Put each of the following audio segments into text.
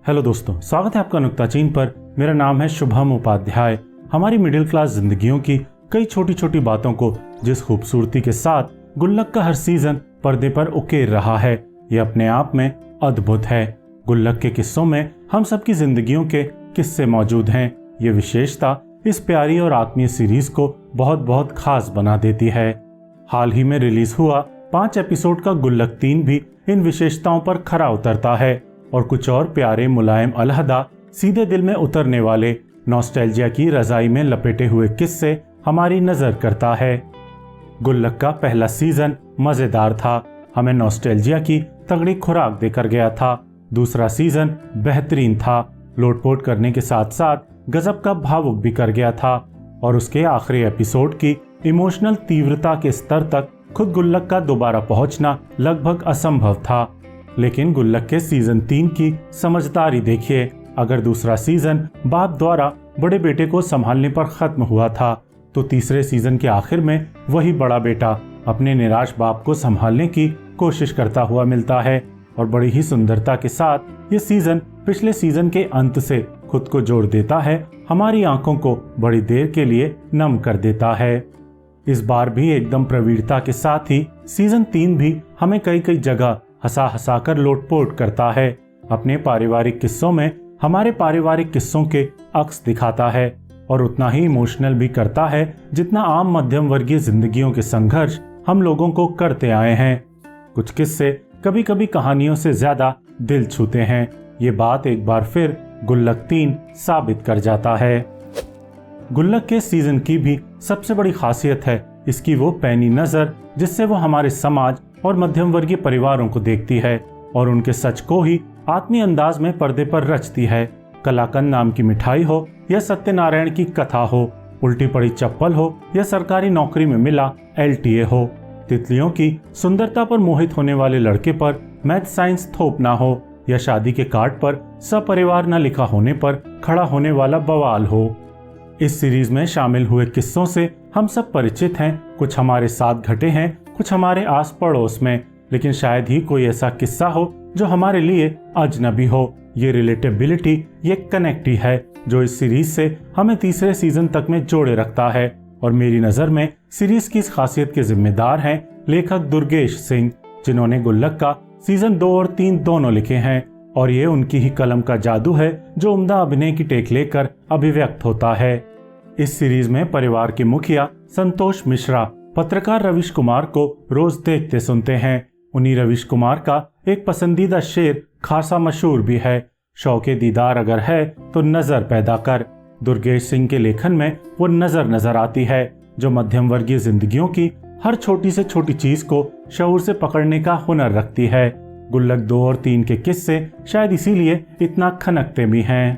Hello दोस्तों, स्वागत है आपका नुक्ताचीन पर। मेरा नाम है शुभम उपाध्याय। हमारी मिडिल क्लास जिंदगियों की कई छोटी छोटी बातों को जिस खूबसूरती के साथ गुल्लक का हर सीजन पर्दे पर उकेर रहा है, ये अपने आप में अद्भुत है। गुल्लक के किस्सों में हम सबकी जिंदगियों के किस्से मौजूद हैं। ये विशेषता इस प्यारी और आत्मीय सीरीज को बहुत बहुत खास बना देती है। हाल ही में रिलीज हुआ 5 एपिसोड का गुल्लक 3 भी इन विशेषताओं पर खरा उतरता है और कुछ और प्यारे मुलायम अलहदा सीधे दिल में उतरने वाले नॉस्टैल्जिया की रजाई में लपेटे हुए किस्से हमारी नजर करता है। गुल्लक का पहला सीजन मजेदार था, हमें नॉस्टैल्जिया की तगड़ी खुराक देकर गया था। दूसरा सीजन बेहतरीन था, लोटपोट करने के साथ साथ गजब का भावुक भी कर गया था और उसके आखिरी एपिसोड की इमोशनल तीव्रता के स्तर तक खुद गुल्लक का दोबारा पहुंचना लगभग असंभव था। लेकिन गुल्लक के सीजन 3 की समझदारी देखिए। अगर दूसरा सीजन बाप द्वारा बड़े बेटे को संभालने पर खत्म हुआ था, तो तीसरे सीजन के आखिर में वही बड़ा बेटा अपने निराश बाप को संभालने की कोशिश करता हुआ मिलता है और बड़ी ही सुंदरता के साथ ये सीजन पिछले सीजन के अंत से खुद को जोड़ देता है, हमारी आंखों को बड़ी देर के लिए नम कर देता है। इस बार भी एकदम प्रवीणता के साथ ही सीजन 3 भी हमें कई कई जगह हंसा हंसा कर लोटपोट करता है। अपने पारिवारिक किस्सों में हमारे पारिवारिक किस्सों के अक्स दिखाता है और उतना ही इमोशनल भी करता है जितना आम मध्यम वर्गीय जिंदगियों के संघर्ष हम लोगों को करते आए हैं। कुछ किस्से कभी कभी कहानियों से ज्यादा दिल छूते हैं। ये बात एक बार फिर गुल्लक 3 साबित कर जाता है। गुल्लक के सीजन की भी सबसे बड़ी खासियत है इसकी वो पैनी नजर जिससे वो हमारे समाज और मध्यम वर्गीय परिवारों को देखती है और उनके सच को ही आत्मीय अंदाज में पर्दे पर रचती है। कलाकंद नाम की मिठाई हो या सत्यनारायण की कथा हो, उल्टी पड़ी चप्पल हो या सरकारी नौकरी में मिला LTA हो, तितलियों की सुंदरता पर मोहित होने वाले लड़के पर मैथ साइंस थोपना हो या शादी के कार्ड पर सपरिवार न लिखा होने पर खड़ा होने वाला बवाल हो। इस सीरीज में शामिल हुए किस्सों से हम सब परिचित हैं। कुछ हमारे साथ घटे हैं, कुछ हमारे आस पड़ोस में, लेकिन शायद ही कोई ऐसा किस्सा हो जो हमारे लिए अजनबी हो। ये रिलेटेबिलिटी, ये कनेक्टी है जो इस सीरीज से हमें तीसरे सीजन तक में जोड़े रखता है। और मेरी नजर में सीरीज की इस खासियत के जिम्मेदार हैं लेखक दुर्गेश सिंह, जिन्होंने गुल्लक का सीजन 2 और 3 दोनों लिखे हैं और ये उनकी ही कलम का जादू है जो उम्दा अभिनय की टेक लेकर अभिव्यक्त होता है। इस सीरीज में परिवार के मुखिया संतोष मिश्रा पत्रकार रविश कुमार को रोज देखते सुनते हैं। उन्हीं रविश कुमार का एक पसंदीदा शेर खासा मशहूर भी है, शौके दीदार अगर है तो नजर पैदा कर। दुर्गेश सिंह के लेखन में वो नजर आती है जो मध्यम वर्गीय जिंदगियों की हर छोटी से छोटी चीज को शऊर से पकड़ने का हुनर रखती है। गुल्लक 2 और 3 के किस्से शायद इसीलिए इतना खनकते भी हैं।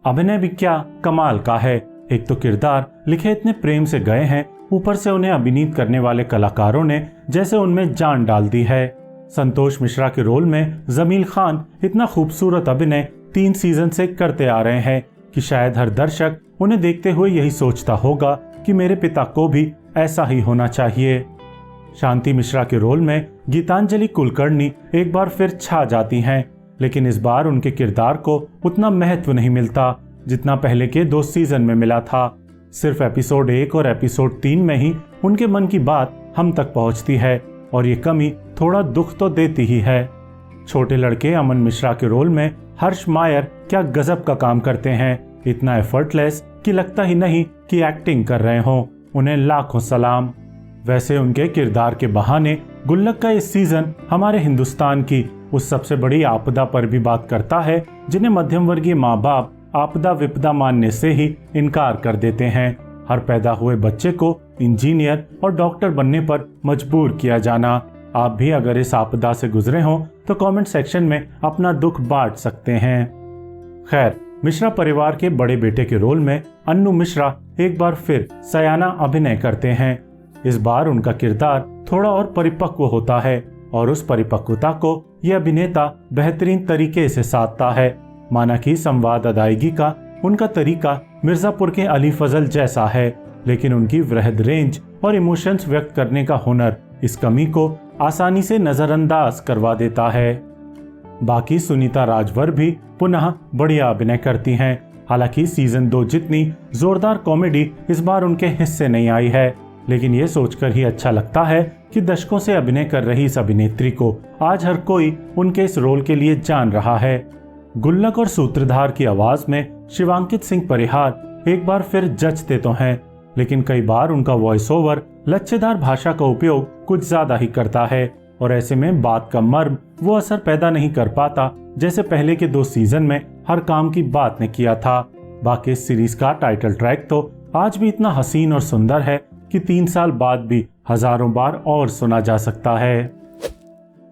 अभिनय भी क्या कमाल का है। एक तो किरदार लिखे इतने प्रेम से गए हैं, ऊपर से उन्हें अभिनीत करने वाले कलाकारों ने जैसे उनमें जान डाल दी है। संतोष मिश्रा के रोल में जमील खान इतना खूबसूरत अभिनय 3 सीजन से करते आ रहे हैं कि शायद हर दर्शक उन्हें देखते हुए यही सोचता होगा कि मेरे पिता को भी ऐसा ही होना चाहिए। शांति मिश्रा के रोल में गीतांजलि कुलकर्णी एक बार फिर छा जाती हैं, लेकिन इस बार उनके किरदार को उतना महत्व नहीं मिलता जितना पहले के 2 सीजन में मिला था। सिर्फ एपिसोड 1 और एपिसोड 3 में ही उनके मन की बात हम तक पहुंचती है और ये कमी थोड़ा दुख तो देती ही है। छोटे लड़के अमन मिश्रा के रोल में हर्ष मायर क्या गजब का काम करते हैं, इतना एफर्टलेस कि लगता ही नहीं कि एक्टिंग कर रहे हों। उन्हें लाखों सलाम। वैसे उनके किरदार के बहाने गुल्लक का इस सीजन हमारे हिंदुस्तान की उस सबसे बड़ी आपदा पर भी बात करता है जिन्हें मध्यम वर्गीय माँ बाप आपदा विपदा मानने से ही इनकार कर देते हैं। हर पैदा हुए बच्चे को इंजीनियर और डॉक्टर बनने पर मजबूर किया जाना। आप भी अगर इस आपदा से गुजरे हों तो कमेंट सेक्शन में अपना दुख बांट सकते हैं। खैर, मिश्रा परिवार के बड़े बेटे के रोल में अन्नू मिश्रा एक बार फिर सयाना अभिनय करते हैं। इस बार उनका किरदार थोड़ा और परिपक्व होता है और उस परिपक्वता को यह अभिनेता बेहतरीन तरीके से साधता है। माना कि संवाद अदायगी का उनका तरीका मिर्जापुर के अली फजल जैसा है, लेकिन उनकी वृहद रेंज और इमोशंस व्यक्त करने का हुनर इस कमी को आसानी से नजरअंदाज करवा देता है। बाकी सुनीता राजवर भी पुनः बढ़िया अभिनय करती हैं। हालांकि सीजन 2 जितनी जोरदार कॉमेडी इस बार उनके हिस्से नहीं आई है, लेकिन ये सोचकर ही अच्छा लगता है कि दशकों से अभिनय कर रही इस अभिनेत्री को आज हर कोई उनके इस रोल के लिए जान रहा है। गुल्लक और सूत्रधार की आवाज में शिवांकित सिंह परिहार एक बार फिर जचते तो हैं, लेकिन कई बार उनका वॉइस ओवर लच्छेदार भाषा का उपयोग कुछ ज्यादा ही करता है और ऐसे में बात का मर्म वो असर पैदा नहीं कर पाता जैसे पहले के 2 सीजन में हर काम की बात ने किया था। बाकी इस सीरीज का टाइटल ट्रैक तो आज भी इतना हसीन और सुंदर है कि 3 साल बाद भी हजारों बार और सुना जा सकता है।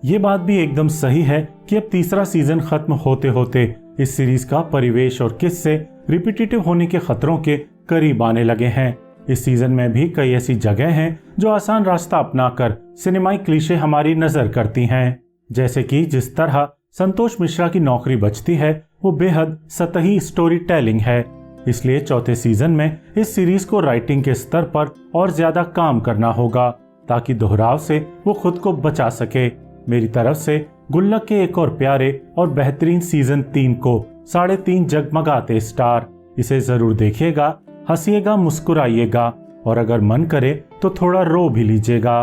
ये बात भी एकदम सही है कि अब तीसरा सीजन खत्म होते होते इस सीरीज का परिवेश और किस्से रिपीटेटिव होने के खतरों के करीब आने लगे हैं। इस सीजन में भी कई ऐसी जगह हैं जो आसान रास्ता अपनाकर सिनेमाई क्लीशे हमारी नजर करती हैं, जैसे कि जिस तरह संतोष मिश्रा की नौकरी बचती है वो बेहद सतही स्टोरी टेलिंग है। इसलिए चौथे सीजन में इस सीरीज को राइटिंग के स्तर पर और ज्यादा काम करना होगा ताकि दोहराव से वो खुद को बचा सके। मेरी तरफ से गुल्लक के एक और प्यारे और बेहतरीन सीजन 3 को 3.5 जगमगाते स्टार। इसे जरूर देखिएगा, हंसिएगा, मुस्कुराइएगा और अगर मन करे तो थोड़ा रो भी लीजिएगा।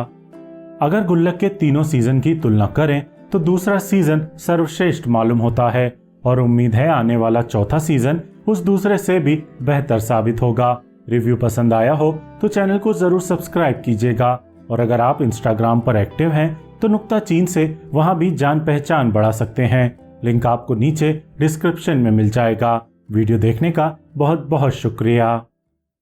अगर गुल्लक के तीनों सीजन की तुलना करें तो दूसरा सीजन सर्वश्रेष्ठ मालूम होता है और उम्मीद है आने वाला चौथा सीजन उस दूसरे से भी बेहतर साबित होगा। रिव्यू पसंद आया हो तो चैनल को जरूर सब्सक्राइब कीजिएगा और अगर आप इंस्टाग्राम पर एक्टिव हैं तो नुक्ताचीन से वहां भी जान पहचान बढ़ा सकते हैं। लिंक आपको नीचे डिस्क्रिप्शन में मिल जाएगा। वीडियो देखने का बहुत बहुत शुक्रिया।